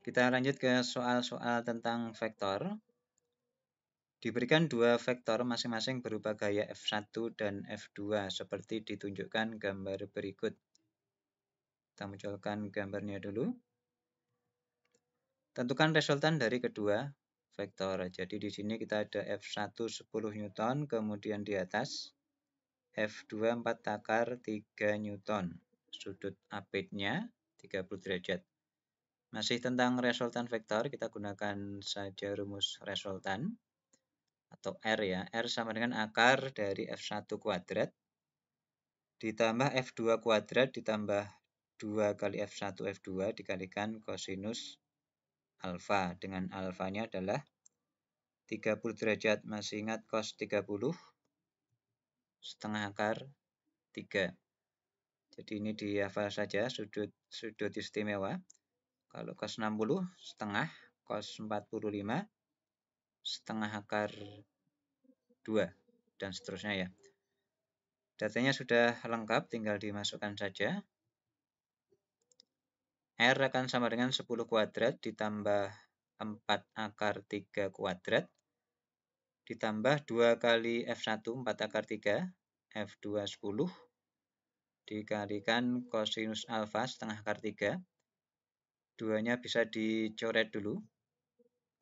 Kita lanjut ke soal-soal tentang vektor. Diberikan dua vektor masing-masing berupa gaya F1 dan F2 seperti ditunjukkan gambar berikut. Kita munculkan gambarnya dulu. Tentukan resultan dari kedua vektor. Jadi di sini kita ada F1 10 Newton, kemudian di atas F2 4 akar 3 Newton. Sudut apitnya 30 derajat. Masih tentang resultan vektor, kita gunakan saja rumus resultan atau R ya. R sama dengan akar dari F1 kuadrat ditambah F2 kuadrat ditambah 2 kali F1 F2 dikalikan kosinus alfa. Dengan alfanya adalah 30 derajat. Masih ingat cos 30 setengah akar 3. Jadi ini dihafal saja sudut istimewa. Kalau cos 60 setengah, cos 45 setengah akar 2 dan seterusnya ya. Datanya sudah lengkap, tinggal dimasukkan saja. R akan sama dengan 10 kuadrat ditambah 4 akar 3 kuadrat ditambah 2 kali F1 4 akar 3 F2 10 dikalikan kosinus alfa setengah akar 3. Duanya bisa dicoret dulu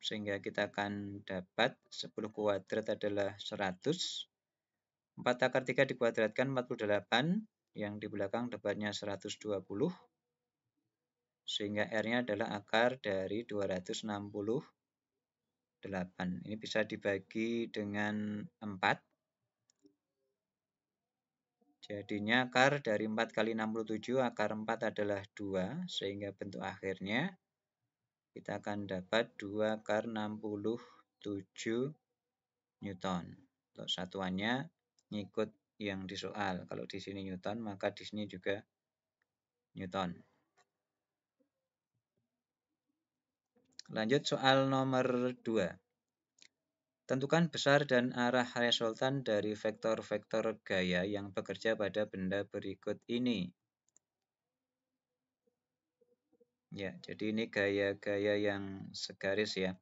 sehingga kita akan dapat 10 kuadrat adalah 100. 4 akar 3 dikuadratkan 48, yang di belakang dapatnya 120, sehingga R-nya adalah akar dari 268. Ini bisa dibagi dengan 4. Jadinya akar dari 4 kali 67, akar 4 adalah 2, sehingga bentuk akhirnya kita akan dapat 2 akar 67 Newton. Untuk satuannya ngikut yang di soal. Kalau di sini Newton, maka di sini juga Newton. Lanjut soal nomor 2. Tentukan besar dan arah resultan dari vektor-vektor gaya yang bekerja pada benda berikut ini. Ya, jadi ini gaya-gaya yang segaris ya.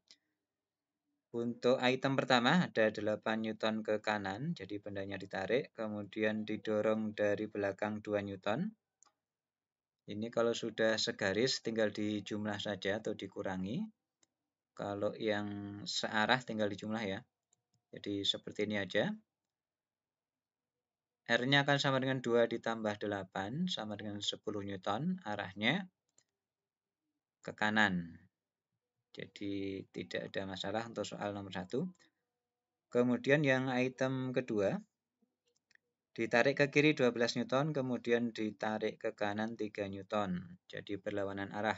Untuk item pertama ada 8 Newton ke kanan, jadi bendanya ditarik, kemudian didorong dari belakang 2 Newton. Ini kalau sudah segaris tinggal dijumlah saja atau dikurangi. Kalau yang searah tinggal dijumlah ya. Jadi seperti ini aja. R-nya akan sama dengan 2 ditambah 8 sama dengan 10 Newton. Arahnya ke kanan. Jadi tidak ada masalah untuk soal nomor 1. Kemudian yang item kedua, ditarik ke kiri 12 Newton, kemudian ditarik ke kanan 3 Newton. Jadi berlawanan arah.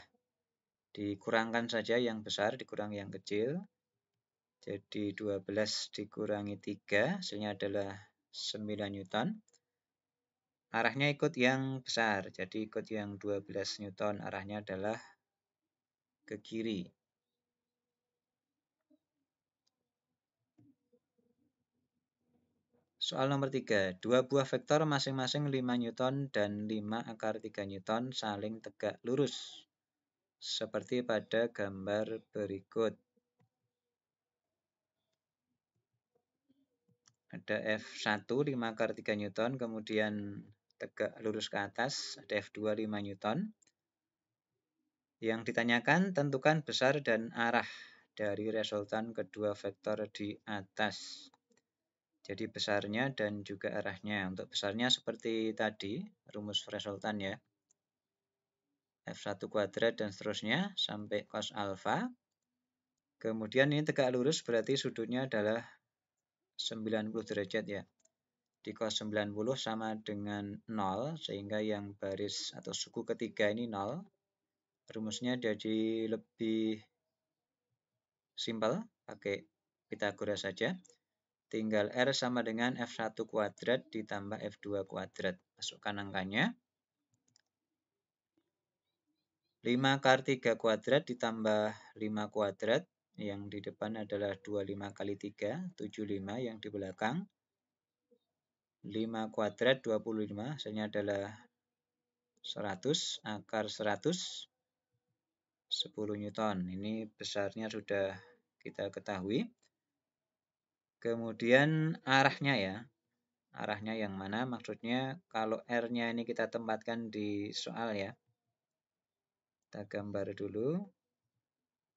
Dikurangkan saja yang besar, dikurangi yang kecil. Jadi 12 dikurangi 3, hasilnya adalah 9 Newton. Arahnya ikut yang besar, jadi ikut yang 12 Newton. Arahnya adalah ke kiri. Soal nomor 3. Dua buah vektor masing-masing 5 Newton dan 5 akar 3 Newton saling tegak lurus. Seperti pada gambar berikut. Ada F1 5 akar 3 Newton, kemudian tegak lurus ke atas, ada F2 5 Newton. Yang ditanyakan, tentukan besar dan arah dari resultan kedua vektor di atas. Jadi besarnya dan juga arahnya. Untuk besarnya seperti tadi, rumus resultan ya. F1 kuadrat dan seterusnya sampai cos alfa. Kemudian ini tegak lurus berarti sudutnya adalah 90 derajat ya. Di cos 90 sama dengan 0, sehingga yang baris atau suku ketiga ini 0. Rumusnya jadi lebih simpel, pakai Pythagoras saja. Tinggal R sama dengan F1 kuadrat ditambah F2 kuadrat. Masukkan angkanya. 5 akar 3 kuadrat ditambah 5 kuadrat. Yang di depan adalah 25 kali 3, 75. Yang di belakang 5 kuadrat 25, hasilnya adalah 100 akar 100 10 Newton. Ini besarnya sudah kita ketahui. Kemudian arahnya ya. Arahnya yang mana? Maksudnya kalau R-nya ini kita tempatkan di soal ya. Kita gambar dulu.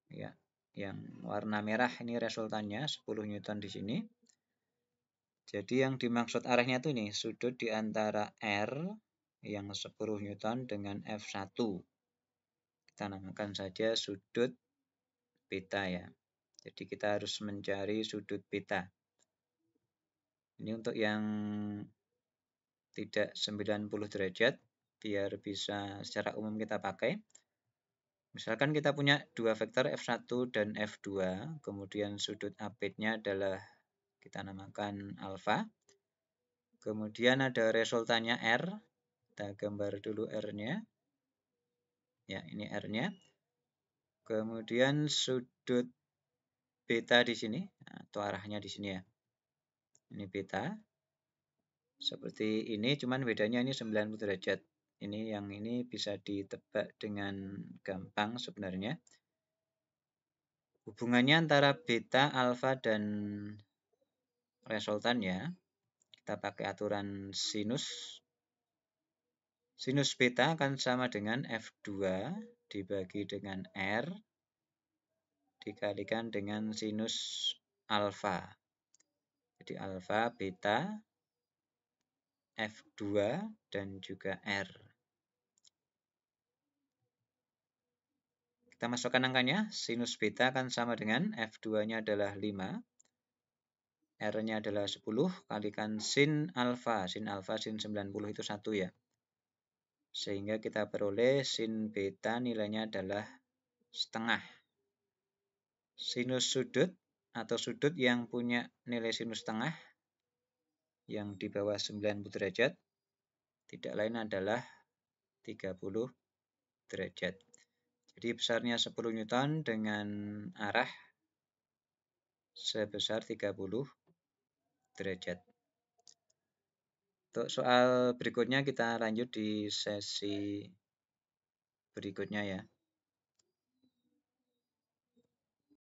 Ya, yang warna merah ini resultannya 10 Newton di sini. Jadi yang dimaksud arahnya itu nih, sudut di antara R yang 10 Newton dengan F1. Kita namakan saja sudut beta ya. Jadi kita harus mencari sudut beta. Ini untuk yang tidak 90 derajat, biar bisa secara umum kita pakai. Misalkan kita punya dua vektor F1 dan F2, kemudian sudut apitnya adalah kita namakan alfa. Kemudian ada resultannya R, kita gambar dulu R-nya. Ya, ini R-nya. Kemudian sudut beta di sini, atau arahnya di sini ya. Ini beta. Seperti ini, cuman bedanya ini 90 derajat. Ini yang ini bisa ditebak dengan gampang sebenarnya. Hubungannya antara beta, alfa, dan resultannya, kita pakai aturan sinus. Sinus beta akan sama dengan F2 dibagi dengan R dikalikan dengan sinus alfa. Jadi alfa, beta, F2, dan juga R. Kita masukkan angkanya, sinus beta akan sama dengan F2-nya adalah 5, R-nya adalah 10, kalikan sin alfa. Sin alfa, sin 90 itu 1 ya. Sehingga kita peroleh sin beta nilainya adalah setengah. Sinus sudut atau sudut yang punya nilai sinus setengah yang di bawah 90 derajat tidak lain adalah 30 derajat. Jadi besarnya 10 Newton dengan arah sebesar 30 derajat. Untuk soal berikutnya kita lanjut di sesi berikutnya ya.